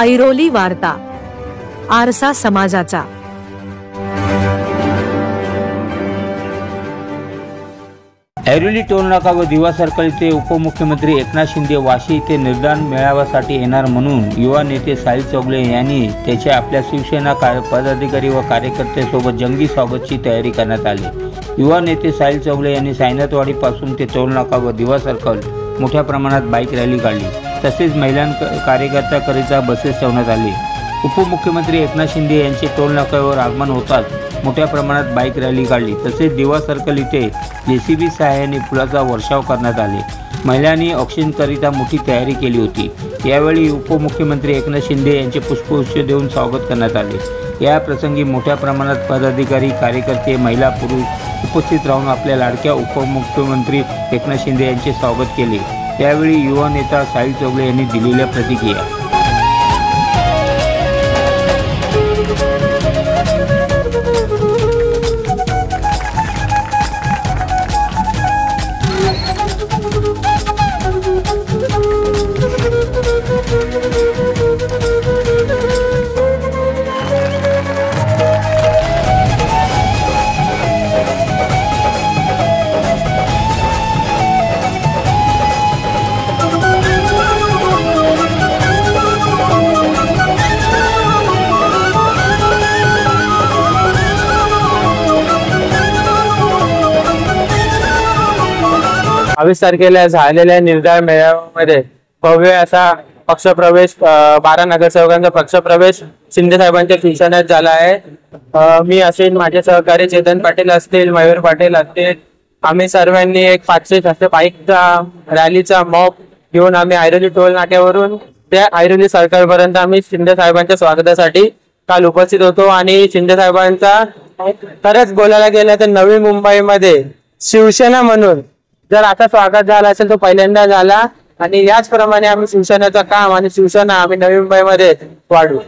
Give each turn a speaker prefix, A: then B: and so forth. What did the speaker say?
A: ऐरोली वार्ता, आरसा समाजाचा।
B: ऐरोली टोलनाका व दिवा सर्कल येथे उपमुख्यमंत्री एकनाथ शिंदे वाशी येथे निर्दान मेळाव्यासाठी येणार म्हणून युवा नेते साहिल चौगले यांनी त्याच्या आपल्या शिवसेना पदाधिकारी व कार्यकर्त्यांसोबत जंगी स्वागतची तयारी करण्यात आली। युवा नेते साहिल चौगले यांनी सायनाथवाडी पासून ते टोलनाका व दिवा सर्कल मोठ्या प्रमाणात बाईक रॅली काढली, तसेच महिला कार्यकर्त्यांकरिता बसेस ठेवण्यात आले। उपमुख्यमंत्री एकनाथ शिंदे यांचे टोलनाक्यावर आगमन होताच मोठ्या प्रमाणात बाईक रॅली काढली, तसेच दिवा सर्कल इथे जेसीबी सहाय्याने फुलाचा वर्षाव करण्यात आले। महिलांनी ऑक्सिजनकरिता मोठी तयारी केली होती। यावेळी उपमुख्यमंत्री एकनाथ शिंदे यांचे पुष्पगुच्छ देऊन स्वागत करण्यात आले। या प्रसंगी मोठ्या प्रमाणात पदाधिकारी, कार्यकर्ते, महिला, पुरुष उपस्थित राहून आपल्या लाडक्या उपमुख्यमंत्री एकनाथ शिंदे यांचे स्वागत केले। त्यावेळी युवा नेता साहिल चौगले यांनी दिलेल्या प्रतिक्रिया।
C: बावीस तारखेला झालेल्या निर्धार मेळाव्यामध्ये भव्य असा पक्षप्रवेश 12 नगरसेवकांचा पक्षप्रवेश शिंदे साहेबांच्या शिवसेनेत झाला आहे। मी असेल, माझे सहकारी चेतन पाटील असतील, मयूर पाटील असतील, आम्ही सर्वांनी एक 500 बाईकचा रॅलीचा मॉब घेऊन आम्ही ऐरोली टोल नाक्यावरून त्या ऐरोली सर्कलपर्यंत आम्ही शिंदे साहेबांच्या स्वागतासाठी काल उपस्थित होतो। आणि शिंदे साहेबांचा खरंच बोलायला गेलं तर नवी मुंबईमध्ये शिवसेना म्हणून जर आता स्वागत झाला असेल तो पहिल्यांदा झाला, आणि याचप्रमाणे आम्ही शिवसेनेचं काम आणि शिवसेना आम्ही नवी मुंबईमध्ये वाढवू।